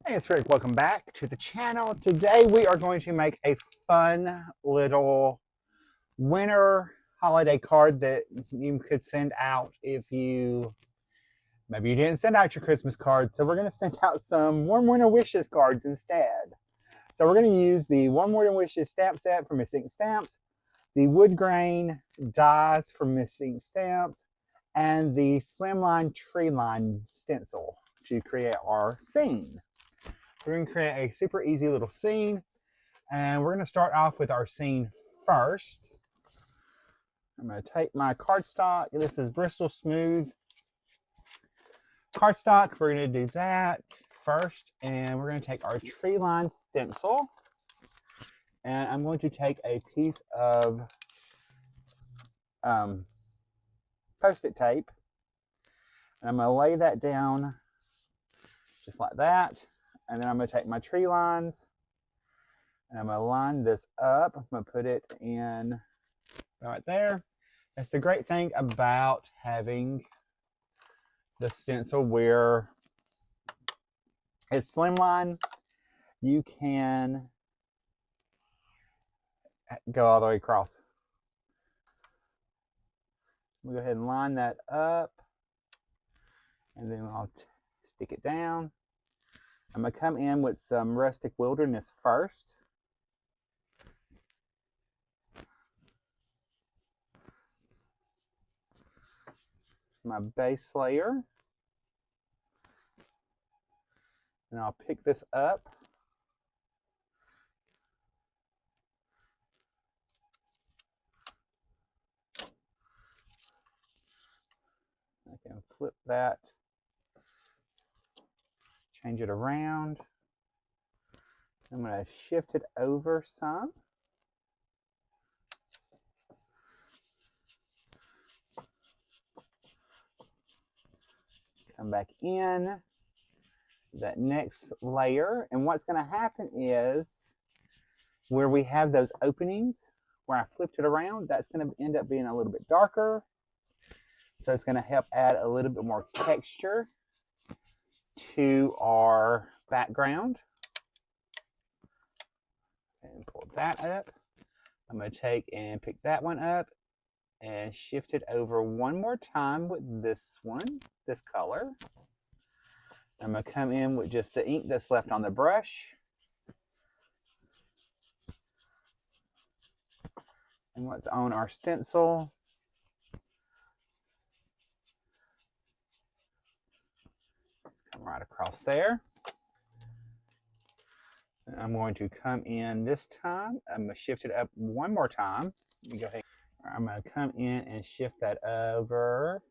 Hey, it's Rick. Welcome back to the channel. Today we are going to make a fun little winter holiday card that you could send out if maybe you didn't send out your Christmas card. So we're going to send out some warm winter wishes cards instead. So we're going to use the warm winter wishes stamp set from Missing Stamps, the Woodgrain dies from Missing Stamps, and the Slimline Treeline stencil to create our scene. We're going to create a super easy little scene, and we're going to start off with our scene first. I'm going to take my cardstock. This is Bristol Smooth cardstock. We're going to do that first, and we're going to take our Treeline stencil, and I'm going to take a piece of Post-it tape, and I'm going to lay that down just like that. And then I'm going to take my tree lines and I'm going to line this up. I'm going to put it in right there. That's the great thing about having the stencil where it's slimline. You can go all the way across. We'll go ahead and line that up, and then I'll stick it down. I'm going to come in with some Rustic Wilderness first. My base layer. And I'll pick this up. I can flip that. Change it around. I'm going to shift it over some. Come back in that next layer, and what's going to happen is where we have those openings where I flipped it around, that's going to end up being a little bit darker, so it's going to help add a little bit more texture to our background. And pull that up. I'm going to take and pick that one up and shift it over one more time with this one, this color. I'm going to come in with just the ink that's left on the brush. And what's on our stencil. Just come right across there. And I'm going to come in this time. I'm going to shift it up one more time. Let me go ahead. I'm going to come in and shift that over.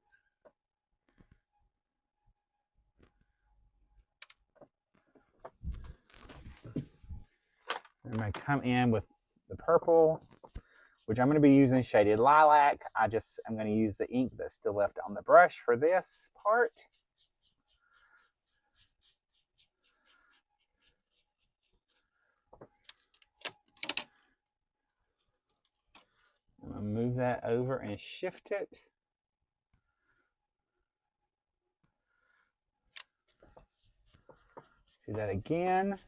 I'm going to come in with the purple, which I'm going to be using shaded lilac. I'm going to use the ink that's still left on the brush for this part. I'm going to move that over and shift it. Do that again.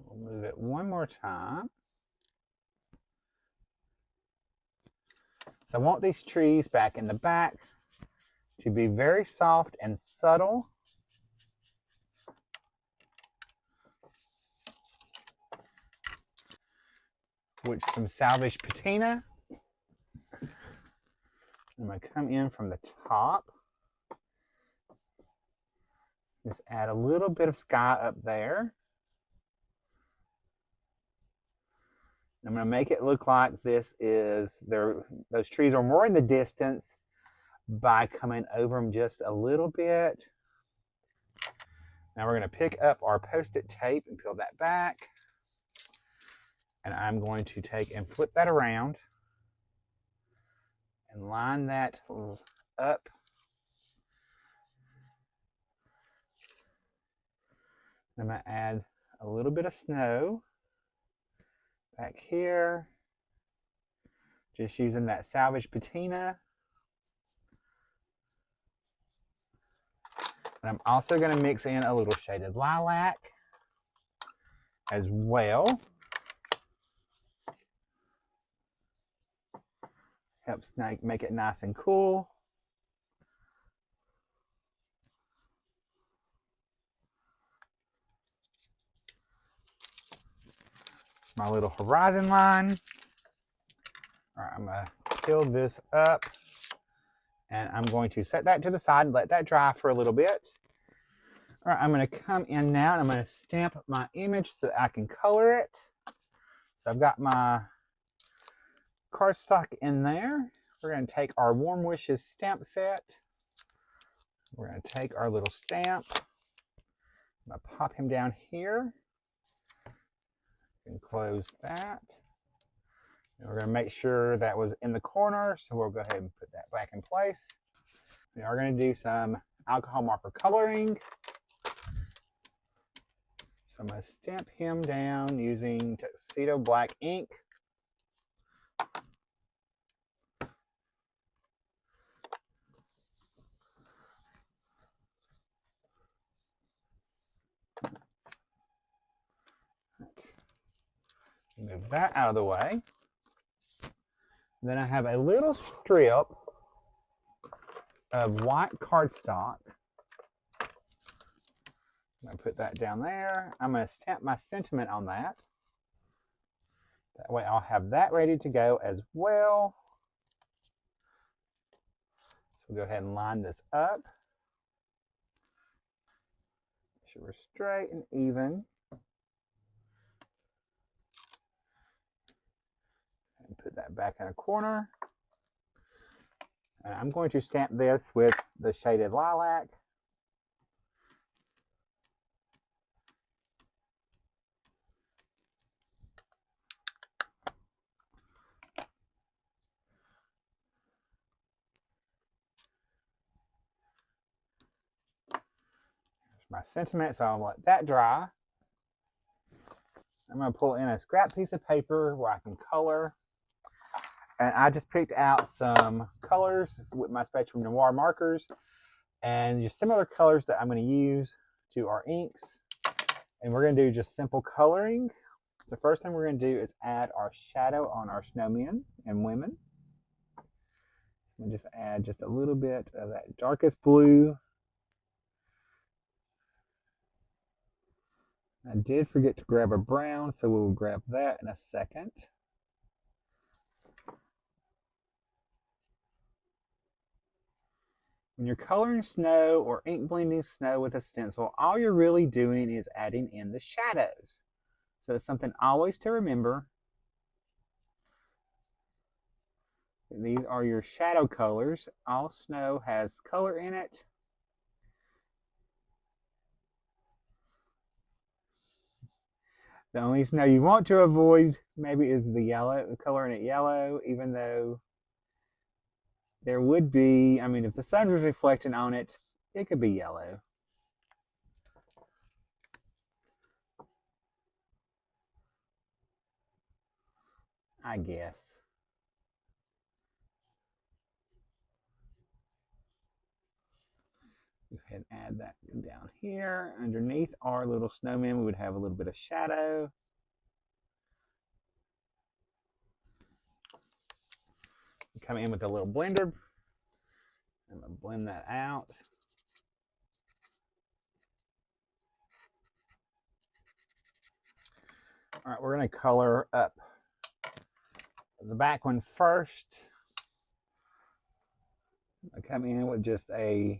We'll move it one more time. So I want these trees back in the back to be very soft and subtle. With some salvage patina. I'm going to come in from the top. Just add a little bit of sky up there. I'm going to make it look like those trees are more in the distance by coming over them just a little bit. Now we're going to pick up our Post-it tape and peel that back. And I'm going to take and flip that around and line that up. I'm going to add a little bit of snow back here. Just using that salvage patina. And I'm also going to mix in a little shaded lilac as well. Helps make it nice and cool. My little horizon line. All right, I'm going to fill this up. And I'm going to set that to the side and let that dry for a little bit. All right, I'm going to come in now and I'm going to stamp my image so that I can color it. So I've got my cardstock in there. We're going to take our Warm Wishes stamp set. We're going to take our little stamp. I'm going to pop him down here and close that. And we're going to make sure that was in the corner, so we'll go ahead and put that back in place. We are going to do some alcohol marker coloring. So I'm going to stamp him down using Tuxedo Black ink. Move that out of the way. Then I have a little strip of white cardstock. I'm going to put that down there. I'm going to stamp my sentiment on that. That way I'll have that ready to go as well. So we'll go ahead and line this up. Make sure we're straight and even. And put that back in a corner. And I'm going to stamp this with the shaded lilac. My sentiment, so I'll let that dry. I'm going to pull in a scrap piece of paper where I can color. And I just picked out some colors with my Spectrum Noir markers and just similar colors that I'm going to use to our inks. And we're going to do just simple coloring. The first thing we're going to do is add our shadow on our snowmen and women. And just add just a little bit of that darkest blue. I did forget to grab a brown, so we'll grab that in a second. When you're coloring snow or ink blending snow with a stencil, all you're really doing is adding in the shadows. So it's something always to remember. These are your shadow colors. All snow has color in it. The only snow you want to avoid maybe is the yellow, coloring it yellow, even though there would be, I mean, if the sun was reflecting on it, it could be yellow. I guess. Go ahead and add that down here. Underneath our little snowman, we would have a little bit of shadow. Come in with a little blender. I'm going to blend that out. All right, we're going to color up the back one first. I come in with just the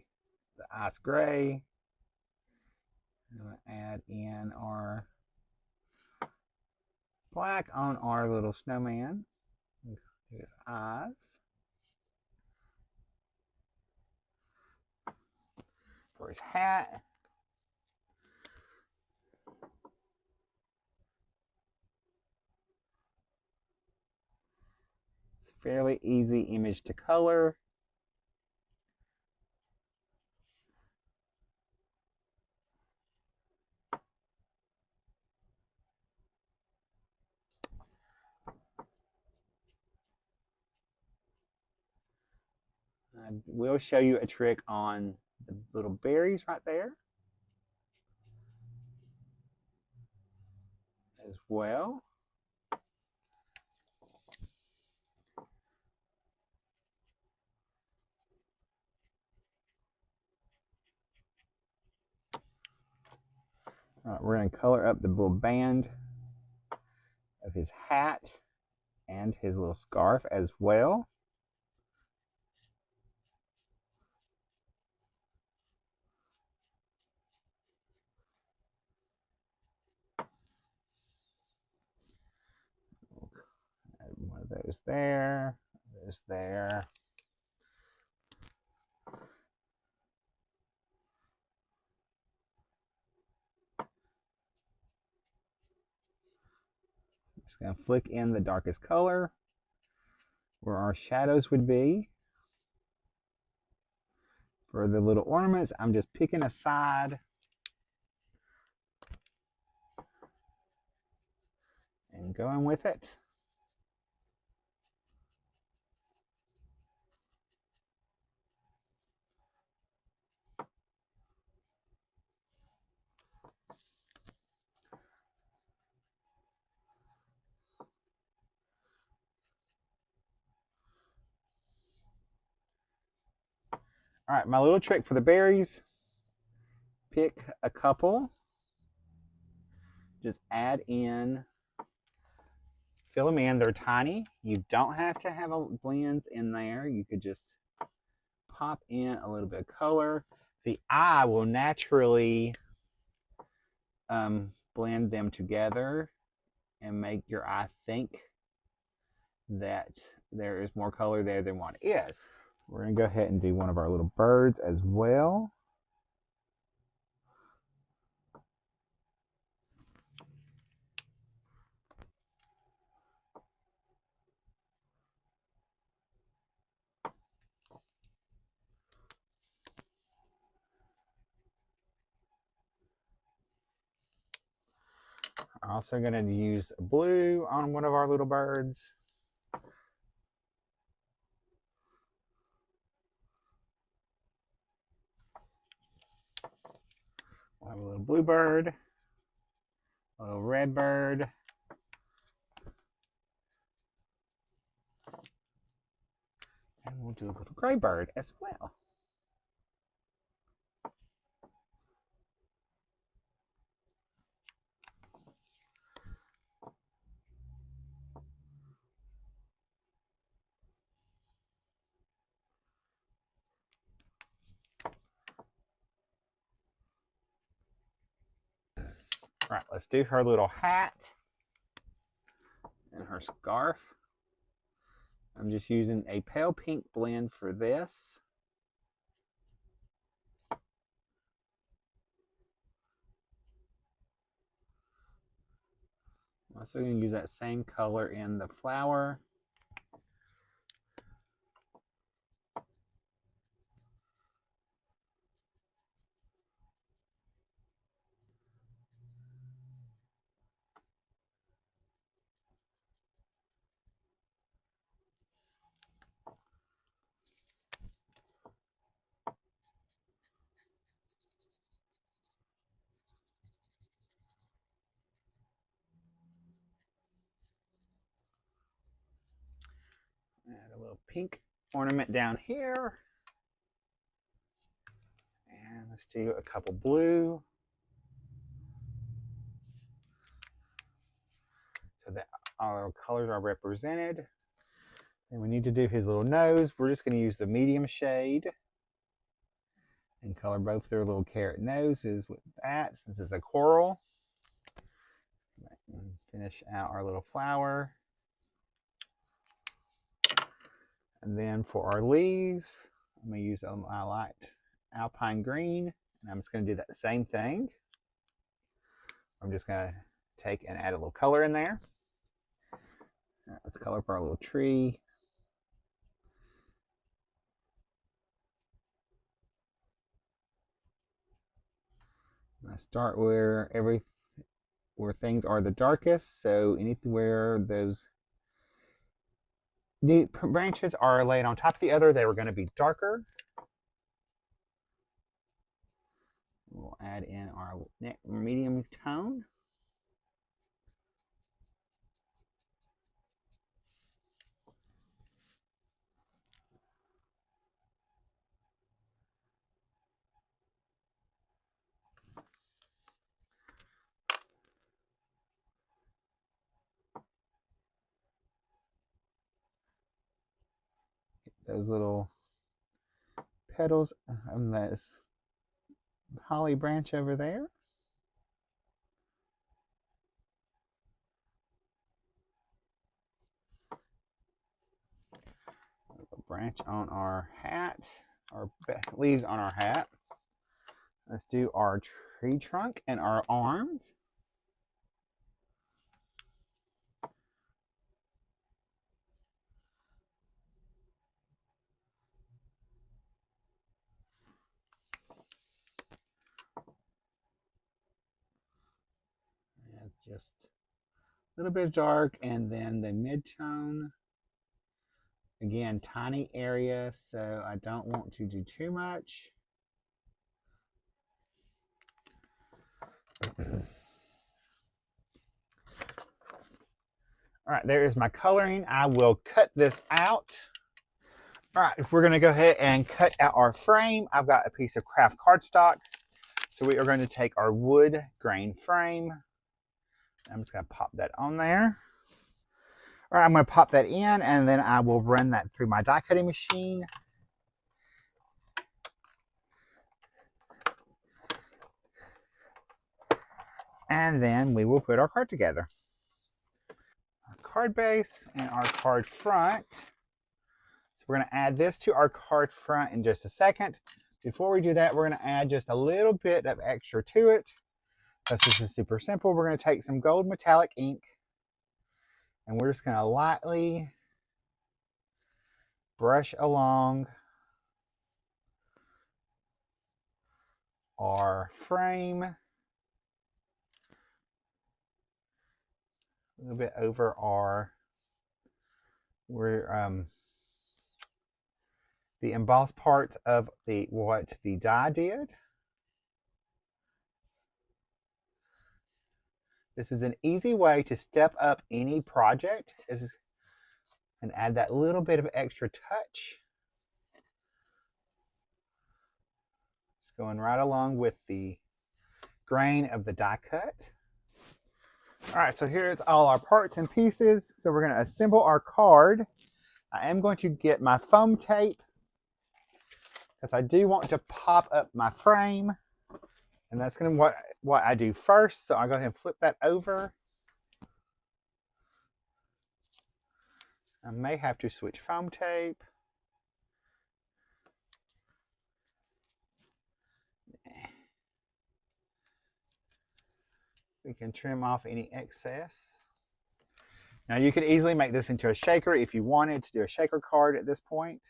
ice gray. I'm going to add in our black on our little snowman. Do his eyes. For his hat. It's a fairly easy image to color. I will show you a trick on the little berries right there as well. All right, we're going to color up the little band of his hat and his little scarf as well. Add one of those there, those there. Just going to flick in the darkest color where our shadows would be. For the little ornaments, I'm just picking a side and going with it. All right, my little trick for the berries, pick a couple, just add in, fill them in. They're tiny. You don't have to have blends in there. You could just pop in a little bit of color. The eye will naturally blend them together and make your eye think that there is more color there than what is. We're going to go ahead and do one of our little birds as well. I'm also going to use blue on one of our little birds. We'll have a little blue bird, a little red bird, and we'll do a little gray bird as well. All right, let's do her little hat and her scarf. I'm just using a pale pink blend for this. I'm also going to use that same color in the flower. Add a little pink ornament down here. And let's do a couple blue. So that all our colors are represented. And we need to do his little nose. We're just going to use the medium shade and color both their little carrot noses with that, since it's a coral. And finish out our little flower. And then for our leaves, I'm going to use my light alpine green. And I'm just going to do that same thing. I'm just going to take and add a little color in there. All right, let's color up our little tree. I start where things are the darkest. So anywhere those The branches are laid on top of the other. They were going to be darker. We'll add in our medium tone. Those little petals on this holly branch over there. A branch on our hat, our leaves on our hat. Let's do our tree trunk and our arms. And just a little bit dark, and then the mid-tone. Again, tiny area, so I don't want to do too much. All right, there is my coloring. I will cut this out. All right, we're going to go ahead and cut out our frame. I've got a piece of craft cardstock. So we are going to take our wood grain frame. I'm just going to pop that on there. All right, I'm going to pop that in, and then I will run that through my die cutting machine. And then we will put our card together. Our card base and our card front. So we're going to add this to our card front in just a second. Before we do that, we're going to add just a little bit of extra to it. Because this is super simple. We're going to take some gold metallic ink, and we're just going to lightly brush along our frame, a little bit over our the embossed parts of what the die did. This is an easy way to step up any project and add that little bit of extra touch. Just going right along with the grain of the die cut. All right, so here's all our parts and pieces. So we're going to assemble our card. I am going to get my foam tape because I do want to pop up my frame. And that's going to be what I do first. So I'll go ahead and flip that over. I may have to switch foam tape. We can trim off any excess. Now you could easily make this into a shaker if you wanted to do a shaker card at this point.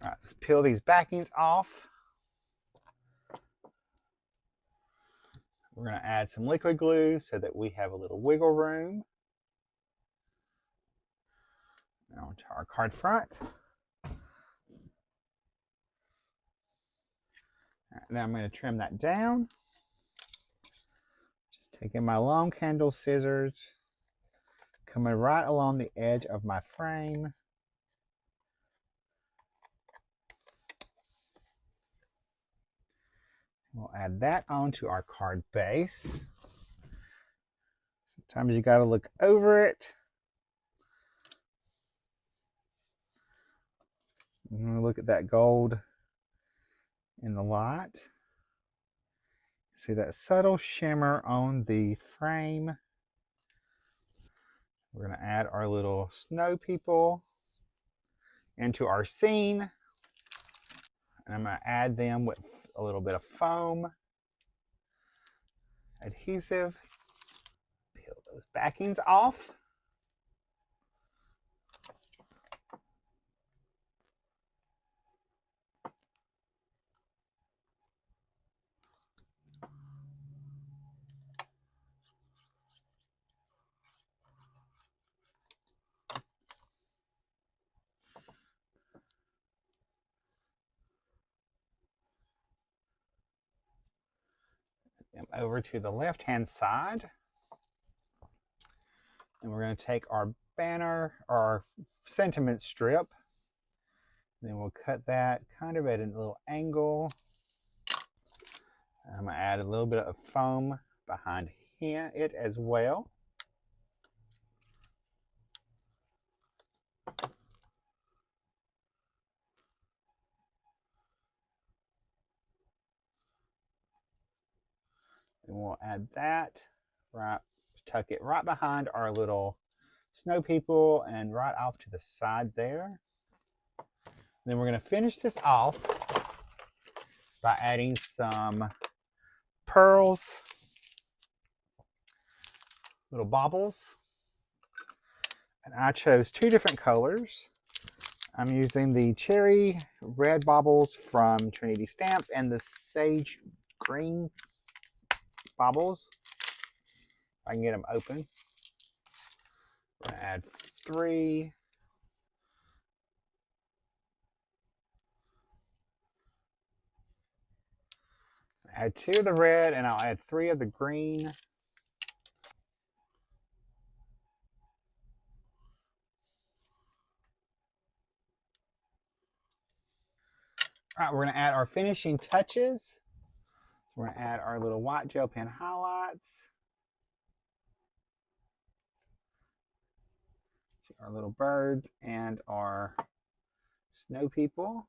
All right, let's peel these backings off. We're going to add some liquid glue so that we have a little wiggle room. Now onto our card front. Now I'm going to trim that down. Just taking my long handle scissors, coming right along the edge of my frame. We'll add that onto our card base. Sometimes you got to look over it. I'm going to look at that gold in the light. See that subtle shimmer on the frame. We're going to add our little snow people into our scene. And I'm going to add them with a little bit of foam adhesive. Peel those backings off. Over to the left-hand side. And we're going to take our banner, our sentiment strip. Then we'll cut that kind of at a little angle. I'm going to add a little bit of foam behind it as well. And we'll add that, right, tuck it right behind our little snow people and right off to the side there. Then we're going to finish this off by adding some pearls, little baubles. And I chose 2 different colors. I'm using the cherry red baubles from Trinity Stamps and the sage green baubles. I can get them open. We're going to add 3. Add 2 of the red and I'll add 3 of the green. All right, we're going to add our finishing touches. So we're going to add our little white gel pen highlights. Our little birds and our snow people.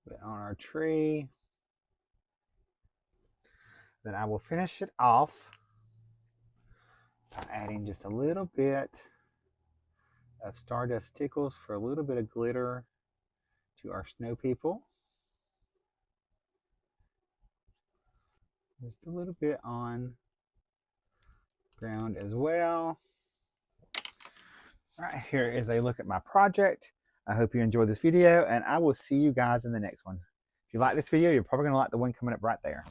Put it on our tree. Then I will finish it off by adding just a little bit of Stardust Stickles for a little bit of glitter to our snow people. Just a little bit on ground as well. All right, here is a look at my project. I hope you enjoyed this video, and I will see you guys in the next one. If you like this video, you're probably going to like the one coming up right there.